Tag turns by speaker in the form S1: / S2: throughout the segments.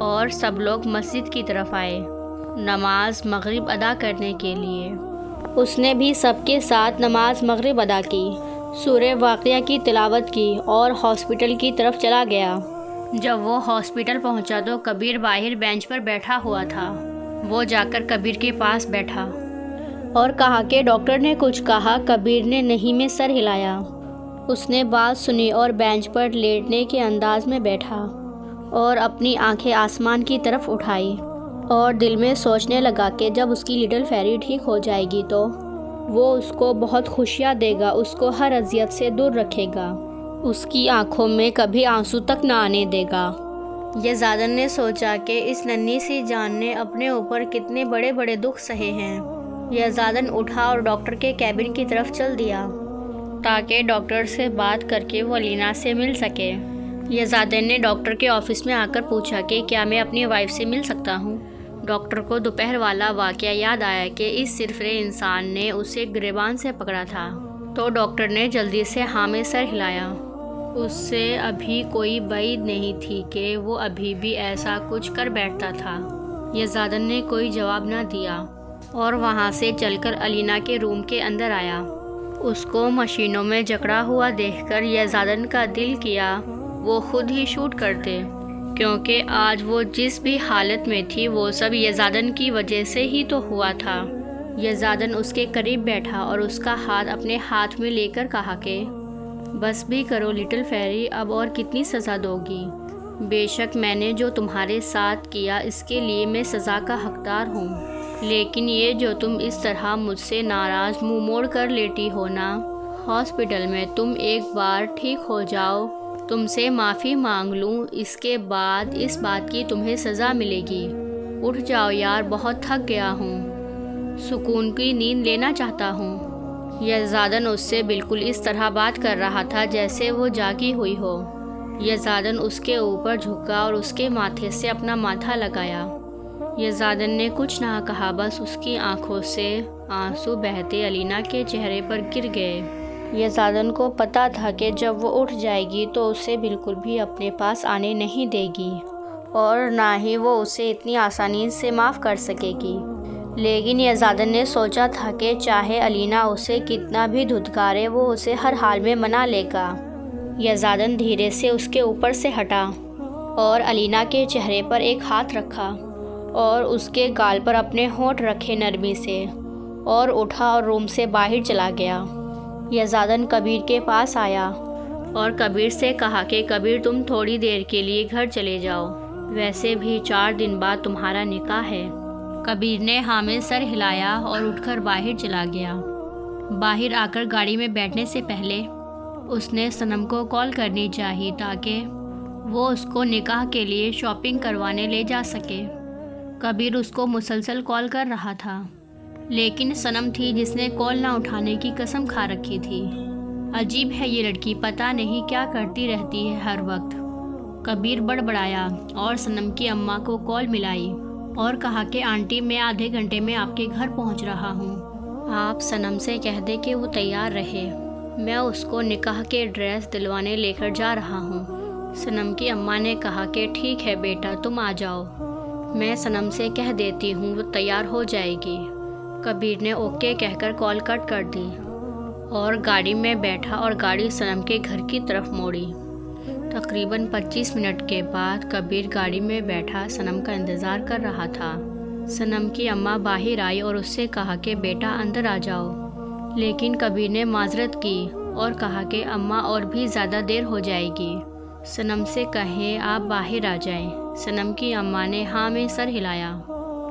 S1: اور سب لوگ مسجد کی طرف آئے نماز مغرب ادا کرنے کے لیے۔ اس نے بھی سب کے ساتھ نماز مغرب ادا کی، سورہ واقعہ کی تلاوت کی اور ہاسپٹل کی طرف چلا گیا۔ جب وہ ہاسپٹل پہنچا تو کبیر باہر بینچ پر بیٹھا ہوا تھا۔ وہ جا کر کبیر کے پاس بیٹھا اور کہا کہ ڈاکٹر نے کچھ کہا۔ کبیر نے نہیں میں سر ہلایا۔ اس نے بات سنی اور بینچ پر لیٹنے کے انداز میں بیٹھا اور اپنی آنکھیں آسمان کی طرف اٹھائی اور دل میں سوچنے لگا کہ جب اس کی لٹل فیری ٹھیک ہو جائے گی تو وہ اس کو بہت خوشیاں دے گا، اس کو ہر اذیت سے دور رکھے گا، اس کی آنکھوں میں کبھی آنسو تک نہ آنے دے گا۔ یزدان نے سوچا کہ اس ننھی سی جان نے اپنے اوپر کتنے بڑے بڑے دکھ سہے ہیں۔ یزدان اٹھا اور ڈاکٹر کے کیبن کی طرف چل دیا تاکہ ڈاکٹر سے بات کر کے وہ الینا سے مل سکے۔ یزدان نے ڈاکٹر کے آفس میں آ کر پوچھا کہ کیا میں اپنی وائف سے مل سکتا ہوں؟ ڈاکٹر کو دوپہر والا واقعہ یاد آیا کہ اس سرفرے انسان نے اسے گریبان سے پکڑا تھا، تو ڈاکٹر نے جلدی سے ہاں میں سر ہلایا۔ اس سے ابھی کوئی بعید نہیں تھی کہ وہ ابھی بھی ایسا کچھ کر بیٹھتا تھا۔ یزدان نے کوئی جواب نہ دیا اور وہاں سے چل کر الینا کے روم کے اندر آیا۔ اس کو مشینوں میں جکڑا ہوا دیکھ کر یزدان کا دل کیا وہ خود ہی شوٹ کر دے، کیونکہ آج وہ جس بھی حالت میں تھی وہ سب یزدان کی وجہ سے ہی تو ہوا تھا۔ یزدان اس کے قریب بیٹھا اور اس کا ہاتھ اپنے ہاتھ میں لے کر کہا کہ بس بھی کرو لٹل فیری، اب اور کتنی سزا دو گی؟ بے شک میں نے جو تمہارے ساتھ کیا اس کے لیے میں سزا کا حقدار ہوں، لیکن یہ جو تم اس طرح مجھ سے ناراض منہ موڑ کر لیٹی ہو نا، ہاسپٹل میں تم ایک بار ٹھیک ہو جاؤ، تم سے معافی مانگ لوں، اس کے بعد اس بات کی تمہیں سزا ملے گی۔ اٹھ جاؤ یار، بہت تھک گیا ہوں، سکون کی نیند لینا چاہتا ہوں۔ یزدان اس سے بالکل اس طرح بات کر رہا تھا جیسے وہ جاگی ہوئی ہو۔ یزدان اس کے اوپر جھکا اور اس کے ماتھے سے اپنا ماتھا لگایا۔ یزدان نے کچھ نہ کہا، بس اس کی آنکھوں سے آنسو بہتے الینا کے چہرے پر گر گئے۔ یزدان کو پتہ تھا کہ جب وہ اٹھ جائے گی تو اسے بالکل بھی اپنے پاس آنے نہیں دے گی اور نہ ہی وہ اسے اتنی آسانی سے معاف کر سکے گی۔ لیکن یزدان نے سوچا تھا کہ چاہے الینا اسے کتنا بھی دھتکارے وہ اسے ہر حال میں منا لے گا۔ یزدان دھیرے سے اس کے اوپر سے ہٹا اور الینا کے چہرے پر ایک ہاتھ رکھا اور اس کے گال پر اپنے ہونٹ رکھے نرمی سے، اور اٹھا اور روم سے باہر چلا گیا۔ یزدان کبیر کے پاس آیا اور کبیر سے کہا کہ کبیر تم تھوڑی دیر کے لیے گھر چلے جاؤ، ویسے بھی 4 دن بعد تمہارا نکاح ہے۔ کبیر نے ہاں میں سر ہلایا اور اٹھ کر باہر چلا گیا۔ باہر آ کر گاڑی میں بیٹھنے سے پہلے اس نے صنم کو کال کرنی چاہی تاکہ وہ اس کو نکاح کے لیے شاپنگ کروانے لے جا سکے۔ کبیر اس کو مسلسل کال کر رہا تھا، لیکن صنم تھی جس نے کال نہ اٹھانے کی قسم کھا رکھی تھی۔ عجیب ہے یہ لڑکی، پتہ نہیں کیا کرتی رہتی ہے ہر وقت۔ کبیر بڑبڑایا اور صنم کی اماں کو کال ملائی اور کہا کہ آنٹی میں آدھے گھنٹے میں آپ کے گھر پہنچ رہا ہوں، آپ صنم سے کہہ دے کہ وہ تیار رہے، میں اس کو نکاح کے ڈریس دلوانے لے کر جا رہا ہوں۔ صنم کی اماں نے کہا کہ ٹھیک ہے بیٹا تم آ جاؤ، میں صنم سے کہہ دیتی ہوں وہ تیار ہو جائے گی۔ کبیر نے اوکے کہہ کر کال کٹ کر دی اور گاڑی میں بیٹھا اور گاڑی صنم کے گھر کی طرف موڑی۔ تقریباً 25 منٹ کے بعد کبیر گاڑی میں بیٹھا صنم کا انتظار کر رہا تھا۔ صنم کی اماں باہر آئی اور اس سے کہا کہ بیٹا اندر آ جاؤ، لیکن کبیر نے معذرت کی اور کہا کہ اماں اور بھی زیادہ دیر ہو جائے گی، صنم سے کہیں آپ باہر آ جائیں۔ صنم کی اماں نے ہاں میں سر ہلایا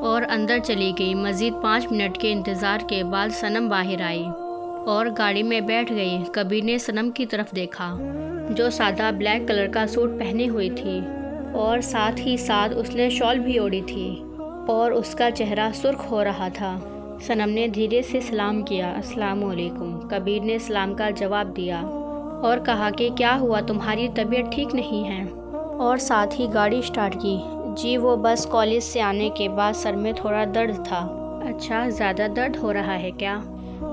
S1: اور اندر چلی گئی۔ مزید 5 منٹ کے انتظار کے بعد صنم باہر آئی اور گاڑی میں بیٹھ گئی۔ کبیر نے صنم کی طرف دیکھا جو سادہ بلیک کلر کا سوٹ پہنے ہوئی تھی اور ساتھ ہی ساتھ اس نے شال بھی اوڑھی تھی اور اس کا چہرہ سرخ ہو رہا تھا۔ صنم نے دھیرے سے سلام کیا، السلام علیکم۔ کبیر نے سلام کا جواب دیا اور کہا کہ کیا ہوا، تمہاری طبیعت ٹھیک نہیں ہے، اور ساتھ ہی گاڑی اسٹارٹ کی۔ جی وہ بس کالج سے آنے کے بعد سر میں تھوڑا درد تھا۔ اچھا زیادہ درد ہو رہا ہے کیا؟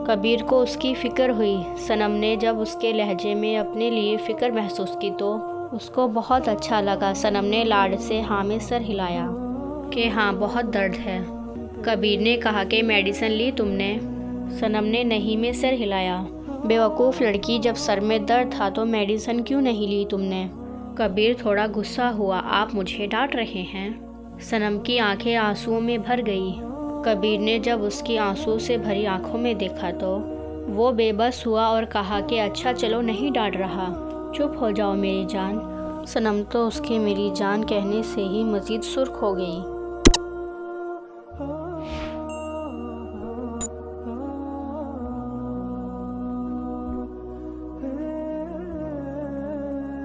S1: کبیر کو اس کی فکر ہوئی۔ صنم نے جب اس کے لہجے میں اپنے لیے فکر محسوس کی تو اس کو بہت اچھا لگا۔ صنم نے لاڈ سے ہاں میں سر ہلایا کہ ہاں بہت درد ہے۔ کبیر نے کہا کہ میڈیسن لی تم نے؟ صنم نے نہیں میں سر ہلایا۔ بیوقوف لڑکی، جب سر میں درد تھا تو میڈیسن کیوں نہیں لی تم نے؟ کبیر تھوڑا غصہ ہوا۔ آپ مجھے ڈانٹ رہے ہیں؟ صنم کی آنکھیں آنسوؤں میں بھر گئی۔ کبیر نے جب اس کی آنسو سے بھری آنکھوں میں دیکھا تو وہ بے بس ہوا اور کہا کہ اچھا چلو نہیں ڈانٹ رہا، چپ ہو جاؤ میری جان۔ صنم تو اس کے میری جان کہنے سے ہی مزید سرخ ہو گئی۔